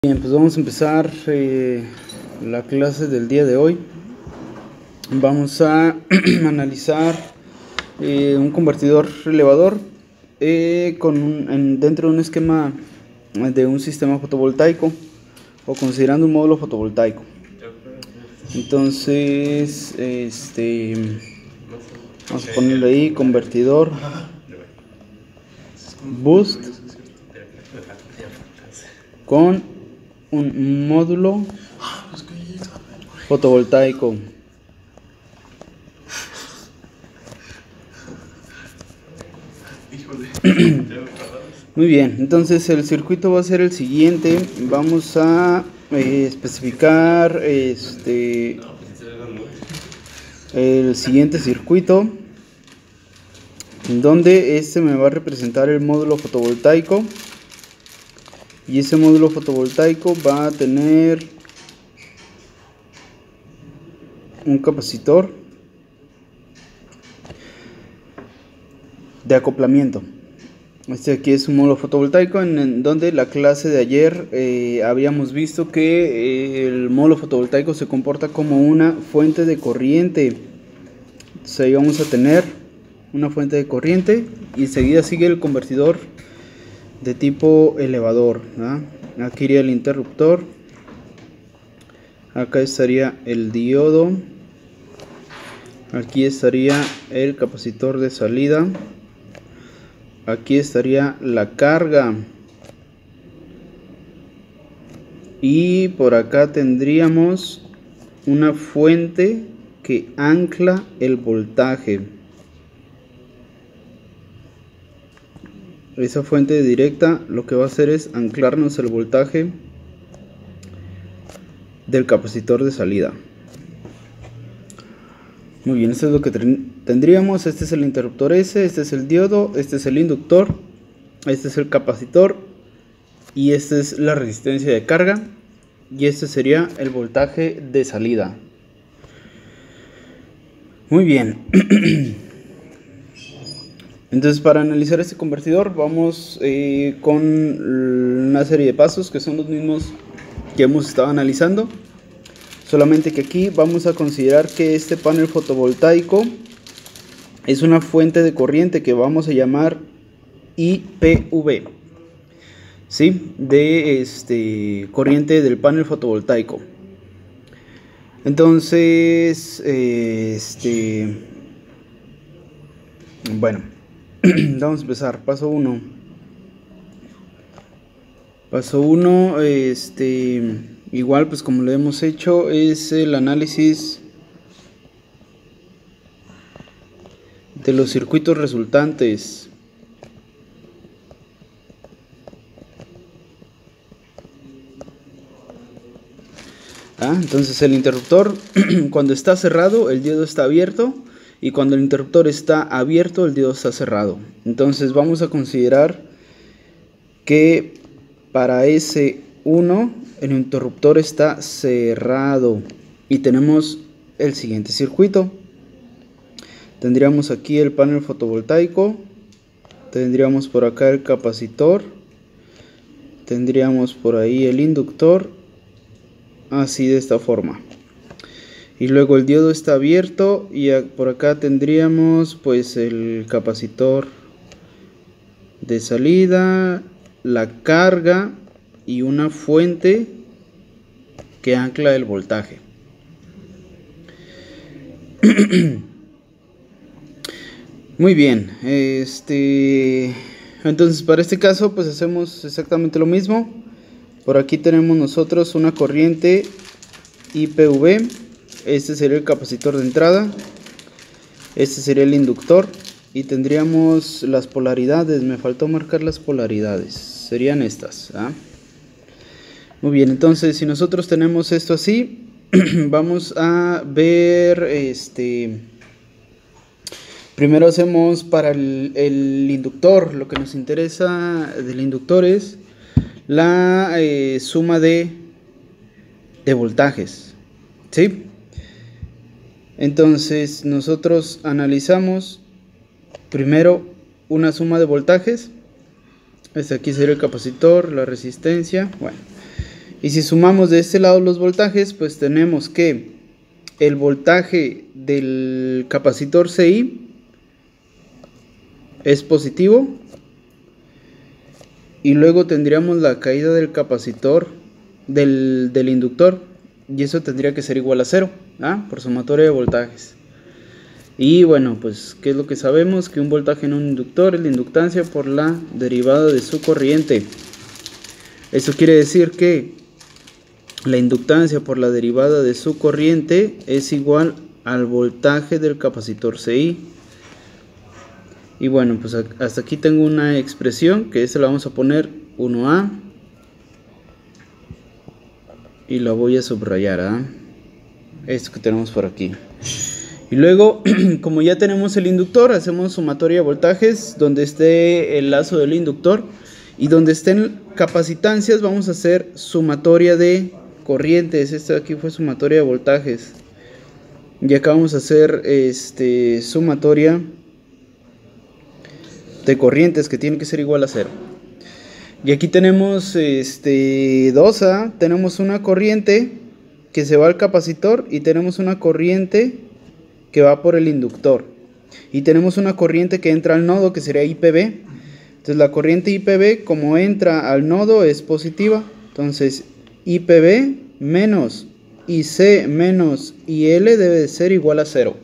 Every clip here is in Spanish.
Bien, pues vamos a empezar la clase del día de hoy. Vamos a analizar un convertidor elevador dentro de un esquema de un sistema fotovoltaico o considerando un módulo fotovoltaico. Entonces, vamos a ponerle ahí convertidor boost con un módulo fotovoltaico. Muy bien, entonces el circuito va a ser el siguiente. Vamos a especificar el siguiente circuito, en donde me va a representar el módulo fotovoltaico, y ese módulo fotovoltaico va a tener un capacitor de acoplamiento. Este aquí es un módulo fotovoltaico en donde la clase de ayer habíamos visto que el módulo fotovoltaico se comporta como una fuente de corriente. Entonces ahí vamos a tener una fuente de corriente y enseguida sigue el convertidor de tipo elevador, ¿verdad? Aquí iría el interruptor, acá estaría el diodo, aquí estaría el capacitor de salida, aquí estaría la carga, y por acá tendríamos una fuente que ancla el voltaje. Esa fuente directa lo que va a hacer es anclarnos el voltaje del capacitor de salida. Muy bien, esto es lo que tendríamos. Este es el interruptor S, este es el diodo, este es el inductor, este es el capacitor y esta es la resistencia de carga, y este sería el voltaje de salida. Muy bien. Entonces, para analizar este convertidor vamos con una serie de pasos que son los mismos que hemos estado analizando, solamente que aquí vamos a considerar que este panel fotovoltaico es una fuente de corriente que vamos a llamar IPV, ¿sí? De corriente del panel fotovoltaico. Entonces, bueno, vamos a empezar. Paso 1. Paso 1, igual pues como lo hemos hecho, es el análisis de los circuitos resultantes. Entonces el interruptor, cuando está cerrado, el diodo está abierto, y cuando el interruptor está abierto, el diodo está cerrado. Entonces vamos a considerar que para S1 el interruptor está cerrado y tenemos el siguiente circuito. Tendríamos aquí el panel fotovoltaico, tendríamos por acá el capacitor, tendríamos por ahí el inductor, así de esta forma. Y luego el diodo está abierto y por acá tendríamos pues el capacitor de salida, la carga y una fuente que ancla el voltaje. Muy bien, entonces para este caso pues hacemos exactamente lo mismo. Por aquí tenemos nosotros una corriente IPV. Este sería el capacitor de entrada, este sería el inductor, y tendríamos las polaridades. Me faltó marcar las polaridades, serían estas, ¿ah? Muy bien, entonces si nosotros tenemos esto así, vamos a ver, primero hacemos para el inductor. Lo que nos interesa del inductor es la suma de voltajes, ¿sí? Entonces nosotros analizamos primero una suma de voltajes. Este aquí sería el capacitor, la resistencia, bueno, Y si sumamos de este lado los voltajes, pues tenemos que el voltaje del capacitor CI es positivo. Y luego tendríamos la caída del capacitor del inductor. Y eso tendría que ser igual a 0, por sumatoria de voltajes. Y bueno, pues ¿qué es lo que sabemos? Que un voltaje en un inductor es la inductancia por la derivada de su corriente. Eso quiere decir que la inductancia por la derivada de su corriente es igual al voltaje del capacitor CI. Y bueno, pues hasta aquí tengo una expresión que esta la vamos a poner 1A. Y la voy a subrayar, esto que tenemos por aquí. Y luego, como ya tenemos el inductor, hacemos sumatoria de voltajes donde esté el lazo del inductor. Y donde estén capacitancias vamos a hacer sumatoria de corrientes. Esto de aquí fue sumatoria de voltajes. Y acá vamos a hacer sumatoria de corrientes, que tiene que ser igual a 0. Y aquí tenemos 2A, tenemos una corriente que se va al capacitor y tenemos una corriente que va por el inductor. Y tenemos una corriente que entra al nodo, que sería IPB. Entonces la corriente IPB, como entra al nodo, es positiva. Entonces IPB menos IC menos IL debe de ser igual a 0.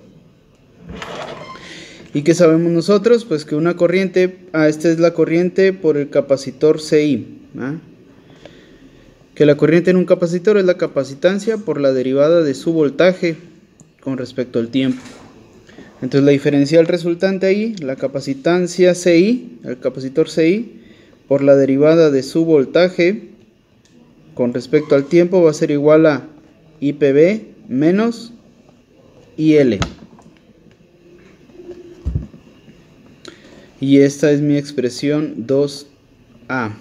¿Y qué sabemos nosotros? Pues que una corriente, esta es la corriente por el capacitor CI. Que la corriente en un capacitor es la capacitancia por la derivada de su voltaje con respecto al tiempo. Entonces la diferencial resultante ahí, la capacitancia CI, el capacitor CI, por la derivada de su voltaje con respecto al tiempo va a ser igual a IPB menos IL. Y esta es mi expresión 2A.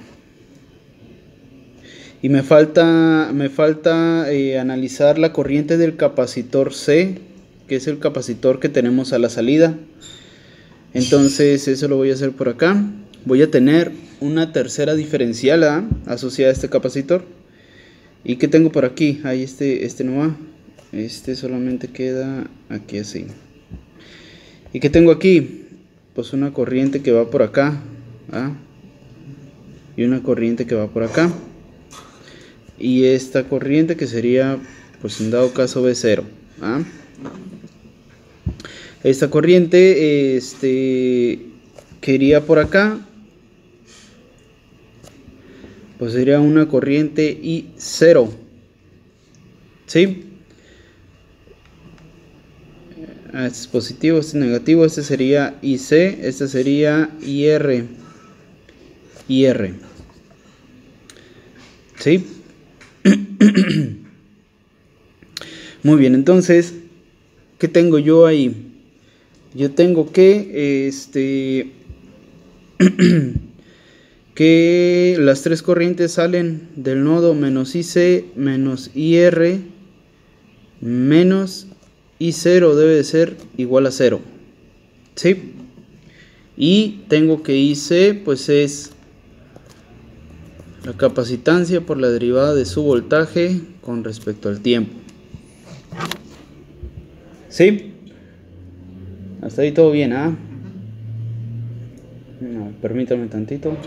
Y me falta analizar la corriente del capacitor C, que es el capacitor que tenemos a la salida. Entonces eso lo voy a hacer por acá. Voy a tener una tercera diferencial asociada a este capacitor. ¿Y qué tengo por aquí? Ahí este no va. Este solamente queda aquí así. ¿Y qué tengo aquí? Pues una corriente que va por acá, y una corriente que va por acá, y esta corriente que sería, pues en dado caso, B0. Esta corriente que iría por acá, pues sería una corriente I0, ¿sí? Este es positivo, este es negativo, este sería IC, este sería IR. ¿Sí? Muy bien, entonces, ¿qué tengo yo ahí? Yo tengo que que las tres corrientes salen del nodo menos IC menos IR menos I0 debe de ser igual a 0, ¿sí? Y tengo que IC pues es la capacitancia por la derivada de su voltaje con respecto al tiempo, ¿sí? Hasta ahí todo bien, No, permítame tantito.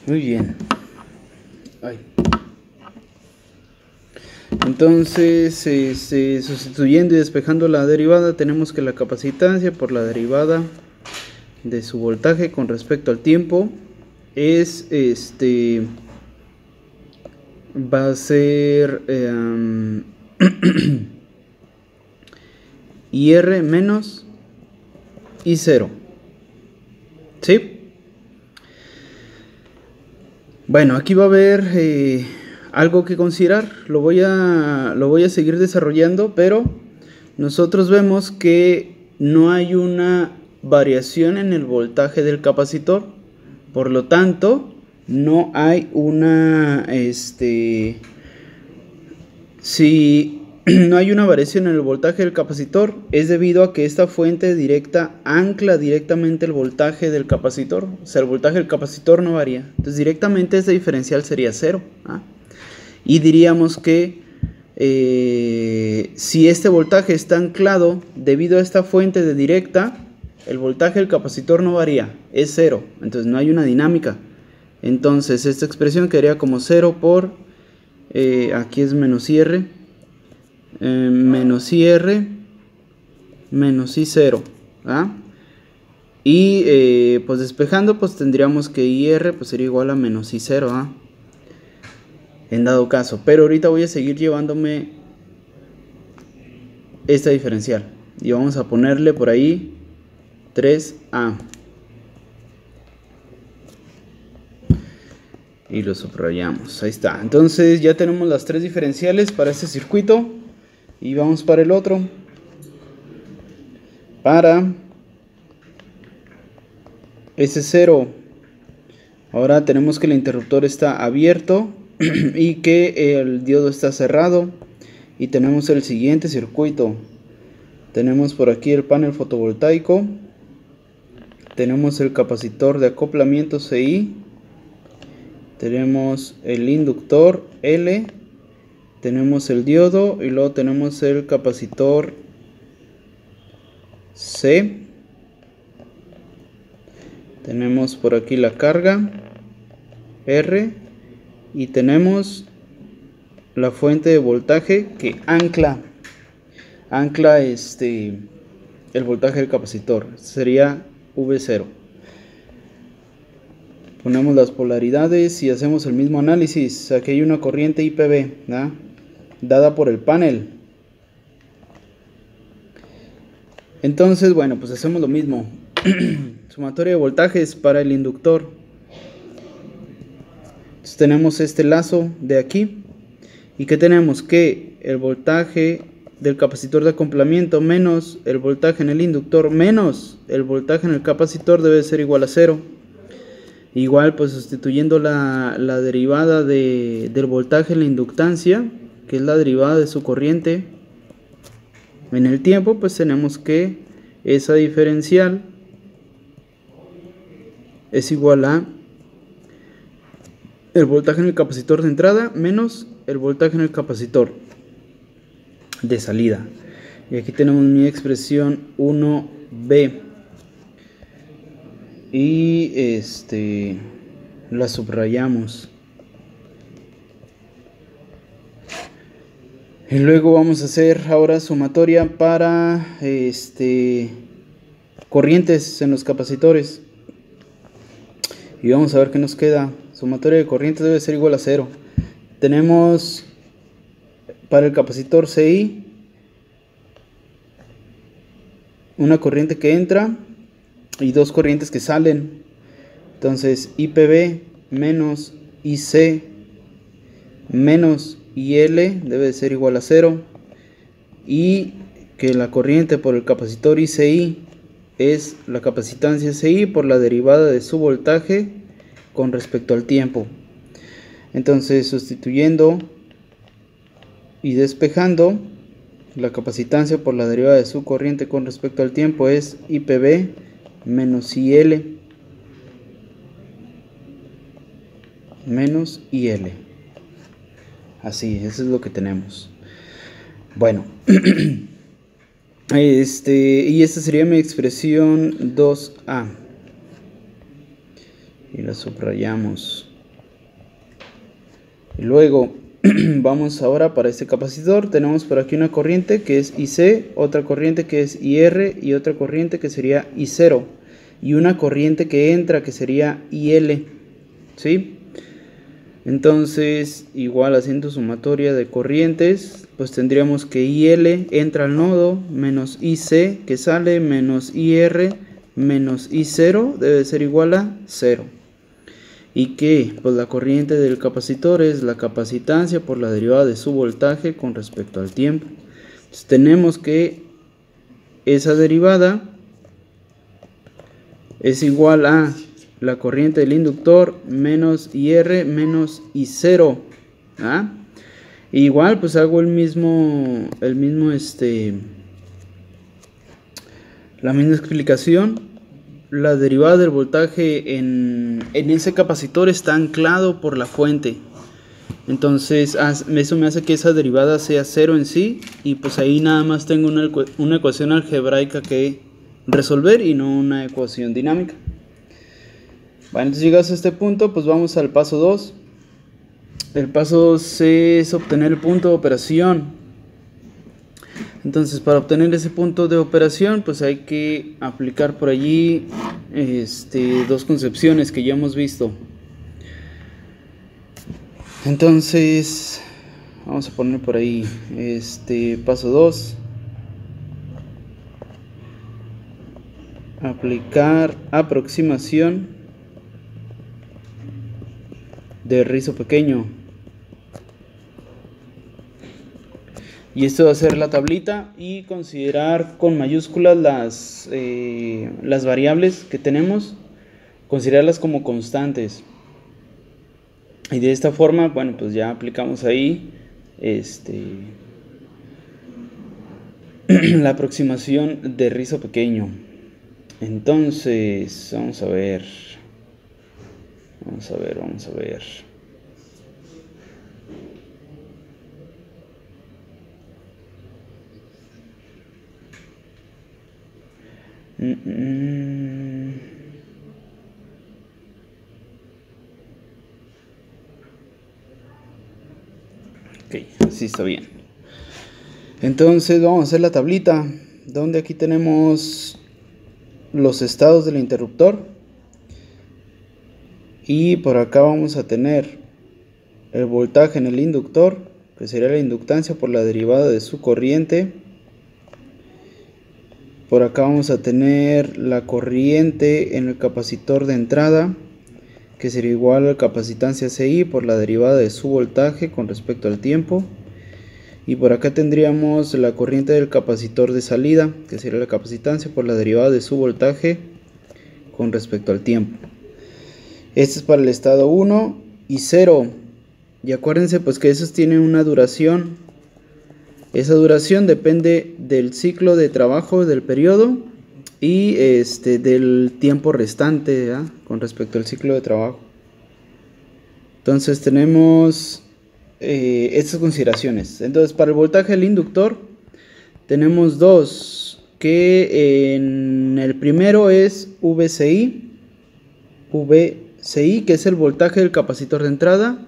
Muy bien. Entonces, sustituyendo y despejando la derivada, tenemos que la capacitancia por la derivada de su voltaje con respecto al tiempo es va a ser IR menos I0. ¿Sí? Bueno, aquí va a haber algo que considerar. Lo voy a seguir desarrollando, pero nosotros vemos que no hay una variación en el voltaje del capacitor. Por lo tanto, no hay una si no hay una variación en el voltaje del capacitor, es debido a que esta fuente directa ancla directamente el voltaje del capacitor. O sea, el voltaje del capacitor no varía. Entonces, directamente este diferencial sería 0. Y diríamos que si este voltaje está anclado debido a esta fuente de directa, el voltaje del capacitor no varía, es 0. Entonces, no hay una dinámica. Entonces, esta expresión quedaría como 0 por, aquí es menos IR, menos IR menos I0. Y pues despejando, pues tendríamos que IR pues sería igual a menos I0, en dado caso. Pero ahorita voy a seguir llevándome esta diferencial y vamos a ponerle por ahí 3A y lo subrayamos. Ahí está. Entonces ya tenemos las tres diferenciales para este circuito y vamos para el otro. Para S0, ahora tenemos que el interruptor está abierto y que el diodo está cerrado, y tenemos el siguiente circuito. Tenemos por aquí el panel fotovoltaico, tenemos el capacitor de acoplamiento CI, tenemos el inductor L, tenemos el diodo y luego tenemos el capacitor C. Tenemos por aquí la carga R y tenemos la fuente de voltaje que ancla el voltaje del capacitor. Sería V0. Ponemos las polaridades y hacemos el mismo análisis. Aquí hay una corriente IPV, dada por el panel. Entonces, bueno, pues hacemos lo mismo. Sumatoria de voltajes para el inductor. Entonces tenemos este lazo de aquí. ¿Y qué tenemos? Que el voltaje del capacitor de acoplamiento menos el voltaje en el inductor menos el voltaje en el capacitor debe ser igual a 0. Igual, pues sustituyendo la derivada del voltaje en la inductancia, que es la derivada de su corriente en el tiempo, pues tenemos que esa diferencial es igual a el voltaje en el capacitor de entrada menos el voltaje en el capacitor de salida. Y aquí tenemos mi expresión 1B. Y la subrayamos. Y luego vamos a hacer ahora sumatoria para corrientes en los capacitores. Y vamos a ver qué nos queda. Sumatoria de corrientes debe ser igual a 0. Tenemos para el capacitor CI una corriente que entra y dos corrientes que salen. Entonces IPV menos IC menos IL debe ser igual a 0, y que la corriente por el capacitor ICI es la capacitancia CI por la derivada de su voltaje con respecto al tiempo. Entonces, sustituyendo y despejando, la capacitancia por la derivada de su corriente con respecto al tiempo es IPV menos IL menos IL. Así, eso es lo que tenemos. Bueno, y esta sería mi expresión 2A. Y la subrayamos. Y luego vamos ahora para este capacitor. Tenemos por aquí una corriente que es IC, otra corriente que es IR y otra corriente que sería I0, y una corriente que entra que sería IL, ¿sí? Entonces, igual haciendo sumatoria de corrientes, pues tendríamos que IL entra al nodo menos IC que sale menos IR menos I0 debe ser igual a 0. ¿Y qué? Pues la corriente del capacitor es la capacitancia por la derivada de su voltaje con respecto al tiempo. Entonces tenemos que esa derivada es igual a la corriente del inductor menos IR menos I0. ¿Ah? Igual pues hago la misma explicación. La derivada del voltaje en ese capacitor está anclado por la fuente. Entonces eso me hace que esa derivada sea 0 en sí. Y pues ahí nada más tengo una ecuación algebraica que resolver y no una ecuación dinámica. Bueno, entonces llegados a este punto, pues vamos al paso 2. El paso 2 es obtener el punto de operación. Entonces para obtener ese punto de operación pues hay que aplicar por allí dos concepciones que ya hemos visto. Entonces vamos a poner por ahí paso 2, aplicar aproximación de rizo pequeño. Y esto va a ser la tablita y considerar con mayúsculas las variables que tenemos, considerarlas como constantes. Y de esta forma, bueno, pues ya aplicamos ahí la aproximación de rizo pequeño. Entonces, vamos a ver. Ok, así está bien. Entonces vamos a hacer la tablita donde aquí tenemos los estados del interruptor y por acá vamos a tener el voltaje en el inductor, que sería la inductancia por la derivada de su corriente. Por acá vamos a tener la corriente en el capacitor de entrada, que sería igual a la capacitancia CI por la derivada de su voltaje con respecto al tiempo. Y por acá tendríamos la corriente del capacitor de salida, que sería la capacitancia por la derivada de su voltaje con respecto al tiempo. Este es para el estado 1 y 0. Y acuérdense pues que esos tienen una duración. Esa duración depende del ciclo de trabajo del periodo y del tiempo restante, ¿verdad? Con respecto al ciclo de trabajo. Entonces tenemos estas consideraciones. Entonces para el voltaje del inductor tenemos dos, que en el primero es VCI, que es el voltaje del capacitor de entrada.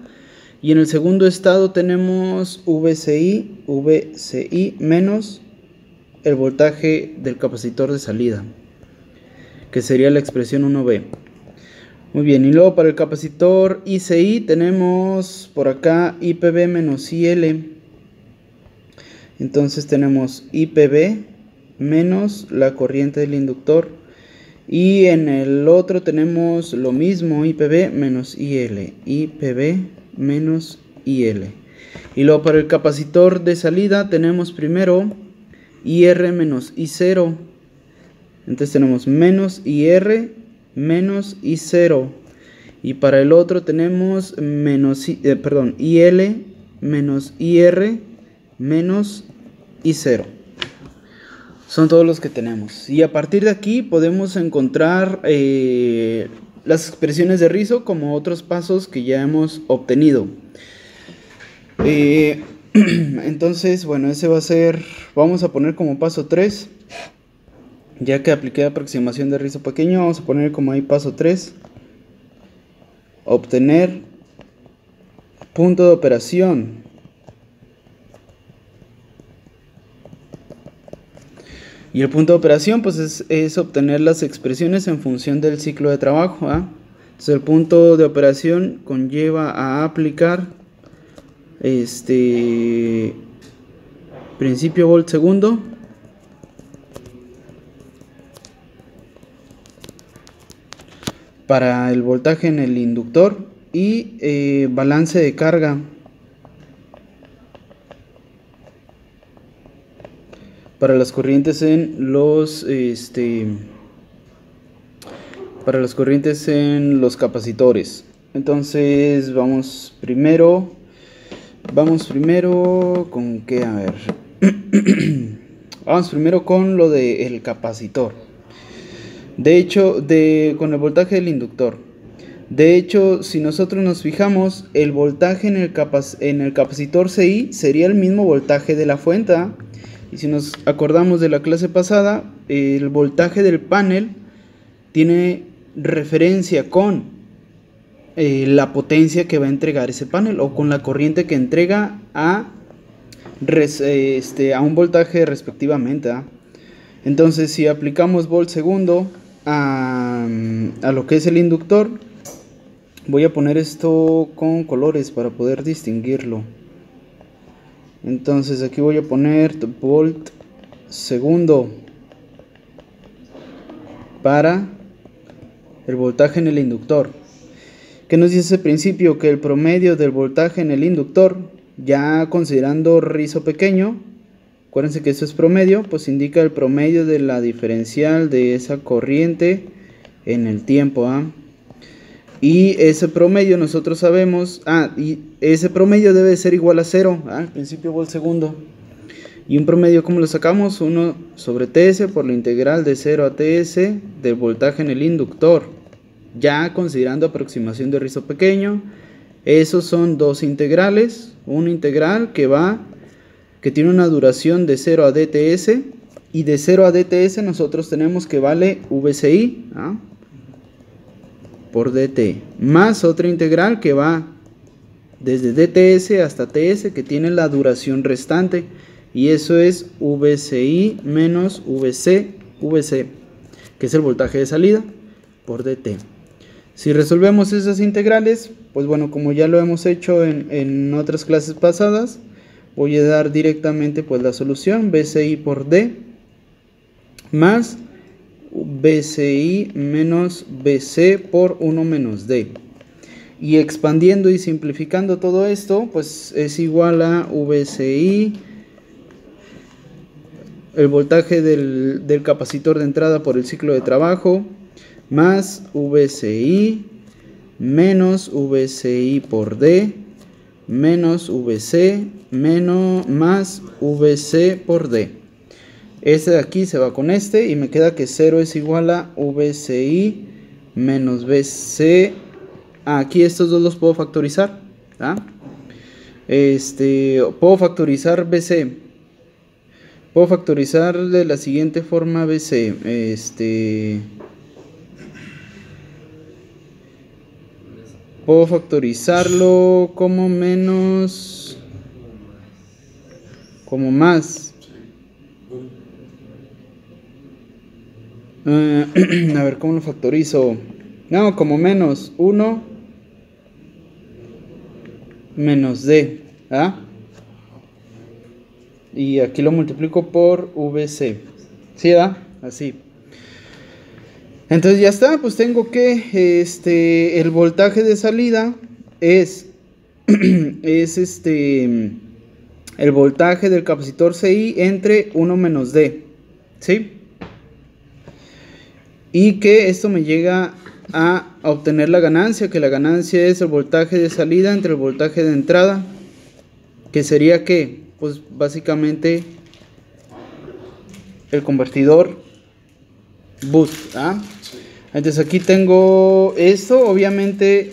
Y en el segundo estado tenemos VCI menos el voltaje del capacitor de salida, que sería la expresión 1B. Muy bien, y luego para el capacitor ICI tenemos por acá IPB menos IL. Entonces tenemos IPB menos la corriente del inductor. Y en el otro tenemos lo mismo, IPB menos IL. IPB menos IL. Y luego para el capacitor de salida tenemos primero IR menos I0. Entonces tenemos menos IR menos I0. Y para el otro tenemos IL menos IR menos I0. Son todos los que tenemos. Y a partir de aquí podemos encontrar las expresiones de rizo como otros pasos que ya hemos obtenido. Entonces, bueno, ese va a ser, vamos a poner como paso 3. Ya que apliqué aproximación de rizo pequeño, vamos a poner como ahí paso 3. Obtener punto de operación. Y el punto de operación pues es obtener las expresiones en función del ciclo de trabajo, ¿eh? Entonces el punto de operación conlleva a aplicar principio volt segundo para el voltaje en el inductor y balance de carga para las corrientes en los capacitores. Entonces vamos primero con qué, a ver. Vamos primero con lo del capacitor. De hecho, con el voltaje del inductor. De hecho, si nosotros nos fijamos, el voltaje en el capacitor CI sería el mismo voltaje de la fuente. Y si nos acordamos de la clase pasada, el voltaje del panel tiene referencia con la potencia que va a entregar ese panel o con la corriente que entrega a un voltaje respectivamente. Entonces, si aplicamos volt segundo a lo que es el inductor, voy a poner esto con colores para poder distinguirlo. Entonces aquí voy a poner volt segundo para el voltaje en el inductor. ¿Qué nos dice ese principio? Que el promedio del voltaje en el inductor, ya considerando rizo pequeño, acuérdense que esto es promedio, pues indica el promedio de la diferencial de esa corriente en el tiempo. Y ese promedio nosotros sabemos, y ese promedio debe ser igual a 0, al principio volt segundo. Y un promedio, ¿cómo lo sacamos? 1 sobre TS por la integral de 0 a TS del voltaje en el inductor. Ya considerando aproximación de rizo pequeño, esos son dos integrales. Una integral que tiene una duración de 0 a dts, y de 0 a dts nosotros tenemos que vale VCI por dt, más otra integral que va desde dts hasta ts, que tiene la duración restante, y eso es VCI menos VC, que es el voltaje de salida, por dt. Si resolvemos esas integrales, pues bueno, como ya lo hemos hecho en otras clases pasadas, voy a dar directamente pues la solución, VCI por D más VCI menos VC por 1 menos D. Y expandiendo y simplificando todo esto, pues es igual a VCI, el voltaje del capacitor de entrada por el ciclo de trabajo, más VCI menos VCI por D menos VC más VC por D. Este de aquí se va con este y me queda que 0 es igual a VCI menos VC. Aquí estos dos los puedo factorizar. Puedo factorizar VC. Puedo factorizar de la siguiente forma VC. Puedo factorizarlo como menos, como más. A ver, ¿cómo lo factorizo? No, como menos 1 menos D. Y aquí lo multiplico por VC. ¿Sí, así. Entonces ya está, pues tengo que el voltaje de salida es el voltaje del capacitor CI entre 1 menos D, ¿sí? Y que esto me llega a obtener la ganancia, que la ganancia es el voltaje de salida entre el voltaje de entrada, que sería ¿qué? Pues básicamente el convertidor boost. Entonces aquí tengo esto, obviamente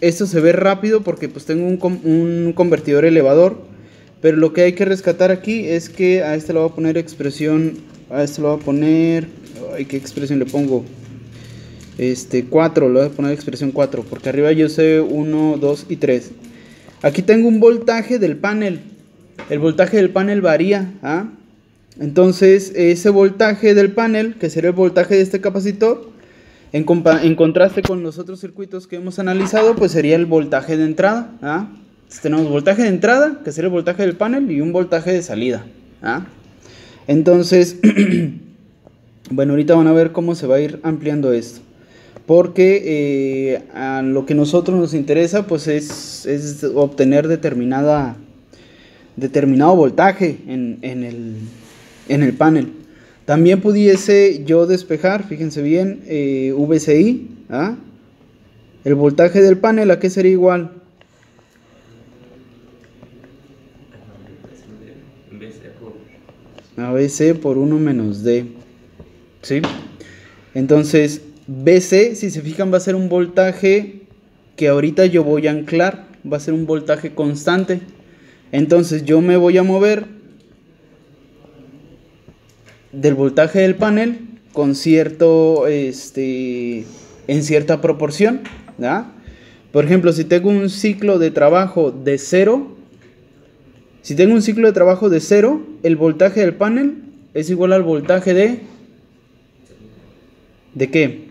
esto se ve rápido porque pues tengo un convertidor elevador, pero lo que hay que rescatar aquí es que a este le voy a poner expresión, ¿qué expresión le pongo? 4, le voy a poner expresión 4, porque arriba yo sé 1, 2 y 3. Aquí tengo un voltaje del panel, el voltaje del panel varía, entonces ese voltaje del panel, que sería el voltaje de este capacitor, en contraste con los otros circuitos que hemos analizado, pues sería el voltaje de entrada. Entonces tenemos voltaje de entrada, que sería el voltaje del panel, y un voltaje de salida. Entonces, bueno, ahorita van a ver cómo se va a ir ampliando esto. porque a lo que a nosotros nos interesa pues es obtener determinado voltaje en el panel. También pudiese yo despejar, fíjense bien, VCI, ¿ah? El voltaje del panel, ¿a qué sería igual? A BC por 1 menos D, ¿sí? Entonces, BC, si se fijan, va a ser un voltaje que ahorita yo voy a anclar, va a ser un voltaje constante. Entonces, yo me voy a mover del voltaje del panel con cierto, en cierta proporción, ¿verdad? Por ejemplo, si tengo un ciclo de trabajo de 0, el voltaje del panel es igual al voltaje ¿de qué?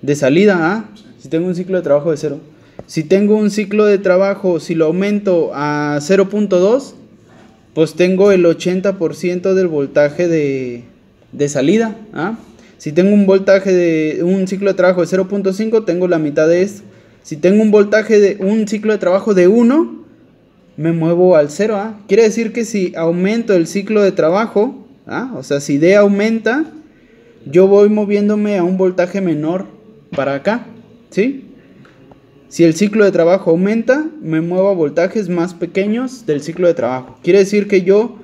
De salida, ¿ah? Si tengo un ciclo de trabajo de 0. Si tengo un ciclo de trabajo, si lo aumento a 0.2, pues tengo el 80% del voltaje de salida, ¿ah? Si tengo un ciclo de trabajo de 0.5, tengo la mitad de esto. Si tengo un ciclo de trabajo de 1, me muevo al 0, ¿ah? Quiere decir que si aumento el ciclo de trabajo, ¿ah? O sea, si D aumenta, yo voy moviéndome a un voltaje menor para acá, ¿sí? Si el ciclo de trabajo aumenta, me muevo a voltajes más pequeños del ciclo de trabajo. Quiere decir que yo,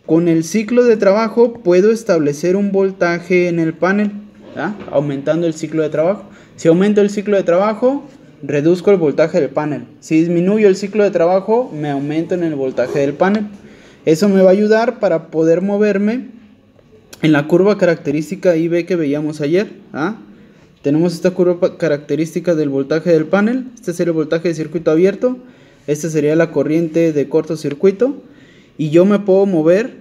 con el ciclo de trabajo, puedo establecer un voltaje en el panel, ¿ah? Aumentando el ciclo de trabajo. Si aumento el ciclo de trabajo, reduzco el voltaje del panel. Si disminuyo el ciclo de trabajo, me aumento en el voltaje del panel. Eso me va a ayudar para poder moverme en la curva característica IB que veíamos ayer, ¿ah? Tenemos esta curva característica del voltaje del panel. Este sería el voltaje de circuito abierto. Esta sería la corriente de cortocircuito. Y yo me puedo mover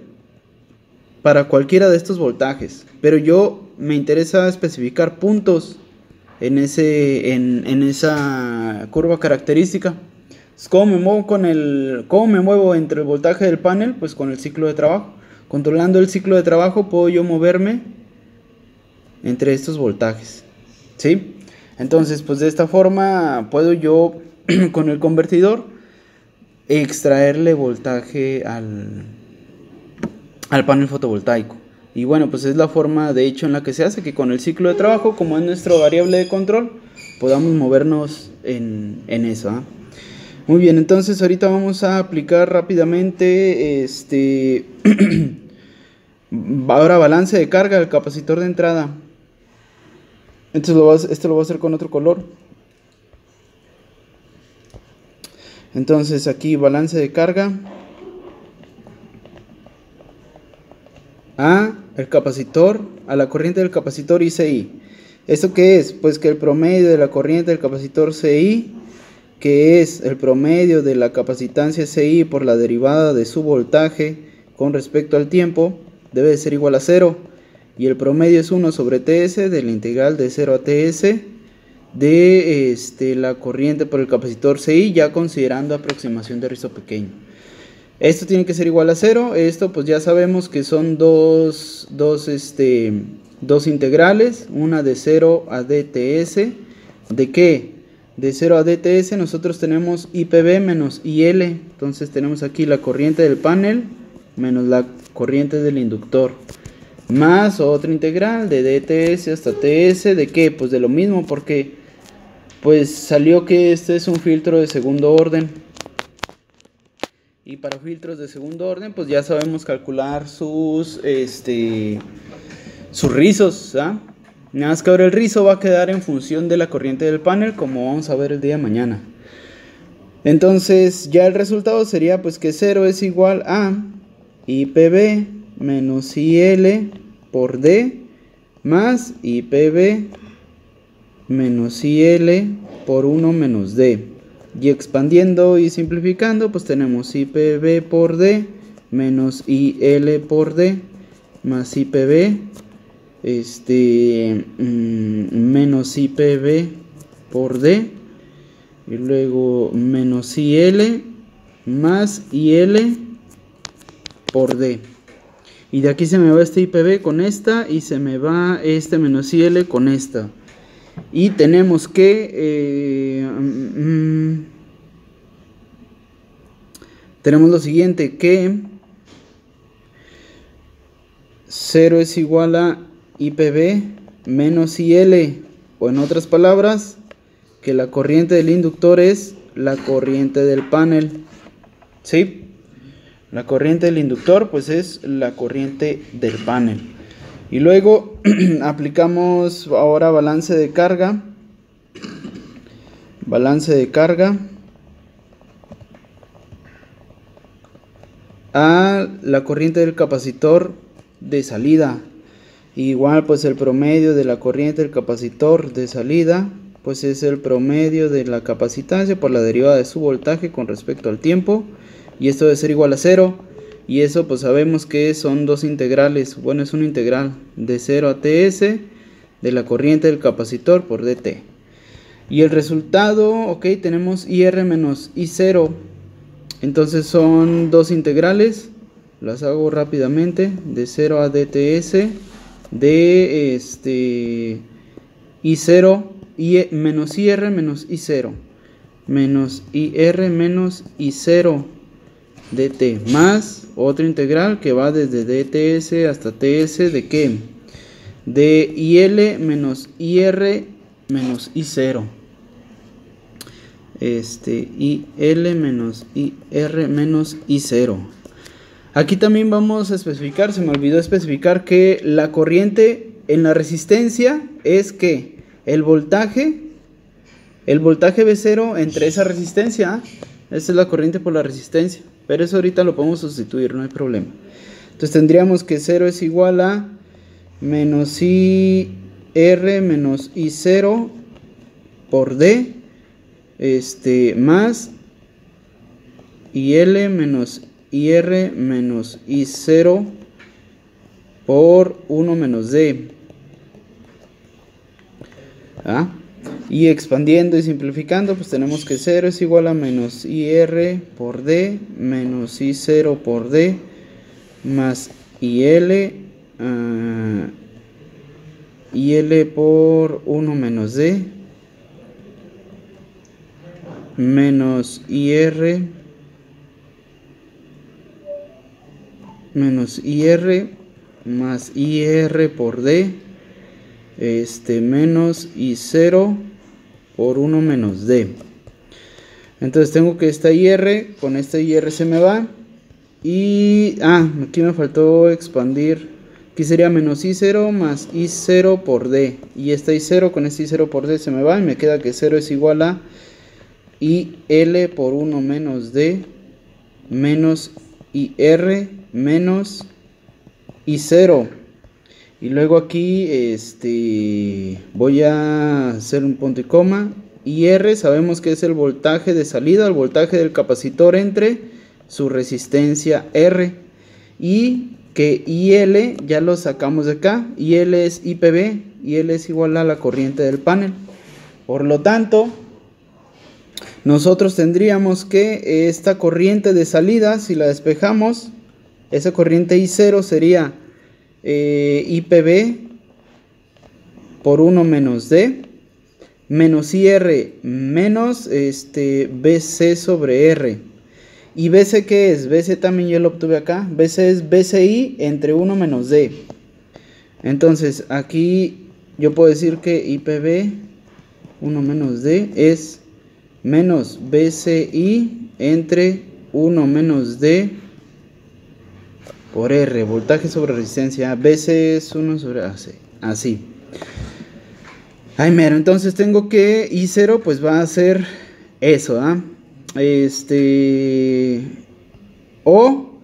para cualquiera de estos voltajes. Pero yo me interesa especificar puntos en esa curva característica. ¿Cómo me muevo entre el voltaje del panel? Pues con el ciclo de trabajo. Controlando el ciclo de trabajo puedo yo moverme entre estos voltajes, ¿sí? Entonces, pues de esta forma puedo yo con el convertidor extraerle voltaje al panel fotovoltaico. Y bueno, pues es la forma de hecho en la que se hace, que con el ciclo de trabajo, como es nuestra variable de control, podamos movernos en eso, ¿eh? Muy bien, entonces ahorita vamos a aplicar rápidamente ahora balance de carga del capacitor de entrada. Esto lo voy a hacer con otro color. Entonces aquí balance de carga a el capacitor, a la corriente del capacitor ICI. ¿Esto qué es? Pues que el promedio de la corriente del capacitor CI, que es el promedio de la capacitancia CI por la derivada de su voltaje con respecto al tiempo, debe de ser igual a 0. Y el promedio es 1 sobre TS de la integral de 0 a TS de la corriente por el capacitor CI, ya considerando aproximación de rizo pequeño. Esto tiene que ser igual a 0. Esto pues ya sabemos que son dos integrales, una de 0 a dts. ¿De qué? De 0 a dts nosotros tenemos IPB menos IL. Entonces tenemos aquí la corriente del panel menos la corriente del inductor, más otra integral de dts hasta ts. ¿De qué? Pues de lo mismo, porque pues salió que este es un filtro de segundo orden. Y para filtros de segundo orden, pues ya sabemos calcular sus rizos, ¿ah? Nada más que ahora el rizo va a quedar en función de la corriente del panel, como vamos a ver el día de mañana. Entonces ya el resultado sería pues que 0 es igual a IPB menos IL por D más IPB menos IL por 1 menos D. Y expandiendo y simplificando, pues tenemos IPB por D menos IL por D más IPB menos IPB por D y luego menos IL más IL por D. Y de aquí se me va este IPB con esta y se me va este menos IL con esta. Y tenemos que tenemos lo siguiente, que 0 es igual a IPB menos IL, o en otras palabras, que la corriente del inductor es la corriente del panel. ¿Sí? La corriente del inductor pues es la corriente del panel. Y luego aplicamos ahora balance de carga. Balance de carga a la corriente del capacitor de salida. Igual pues el promedio de la corriente del capacitor de salida pues es el promedio de la capacitancia por la derivada de su voltaje con respecto al tiempo, y esto debe ser igual a 0, y eso pues sabemos que son dos integrales. Bueno, es una integral de 0 a TS de la corriente del capacitor por dt. Y el resultado, ok, tenemos IR menos I0. Entonces son dos integrales, las hago rápidamente, de 0 a dts de I0 menos IR menos I0 menos IR menos I0 dt, más otra integral que va desde dts hasta ts de ¿qué? De IL menos IR menos I0. IL menos IR menos I0. Aquí también vamos a especificar, se me olvidó especificar que la corriente en la resistencia es que el voltaje V0 entre esa resistencia, esta es la corriente por la resistencia, pero eso ahorita lo podemos sustituir, no hay problema. Entonces tendríamos que 0 es igual a menos IR menos I0 por D, más IL menos IR menos I0 por 1 menos D. Y expandiendo y simplificando, pues tenemos que 0 es igual a menos IR por D menos I0 por D más IL por 1 menos D menos IR más IR por D menos I0 por 1 menos D. Entonces tengo que esta IR con esta IR se me va, y aquí me faltó expandir. Aquí sería menos I0 más I0 por D, y esta I0 con este I0 por D se me va y me queda que 0 es igual a IL por 1 menos D menos IR menos I0. Y luego aquí voy a hacer un punto y coma. IR sabemos que es el voltaje de salida, el voltaje del capacitor entre su resistencia R. Y que IL ya lo sacamos de acá. IL es IPB. IL es igual a la corriente del panel. Por lo tanto, nosotros tendríamos que esta corriente de salida, si la despejamos, esa corriente I0 sería IPB por 1 menos D menos IR menos BC sobre R. ¿Y BC qué es? BC también yo lo obtuve acá. BC es BCI entre 1 menos D. Entonces aquí yo puedo decir que IPB 1 menos D es menos BCI entre 1 menos D por R, voltaje sobre resistencia. BC es 1 sobre AC, así. Ay, mero, entonces tengo que I0 pues va a ser eso, o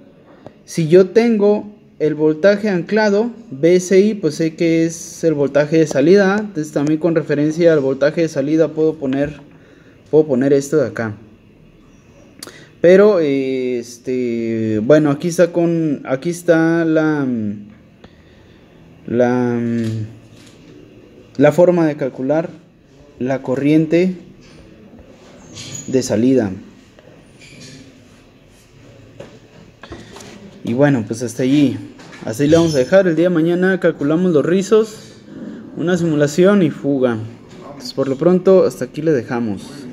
si yo tengo el voltaje anclado, BSI, pues sé que es el voltaje de salida. Entonces también con referencia al voltaje de salida puedo poner esto de acá. Pero bueno, aquí está la forma de calcular la corriente de salida. Y bueno, pues hasta allí le vamos a dejar. El día de mañana calculamos los rizos, una simulación y fuga. Entonces, por lo pronto, hasta aquí le dejamos.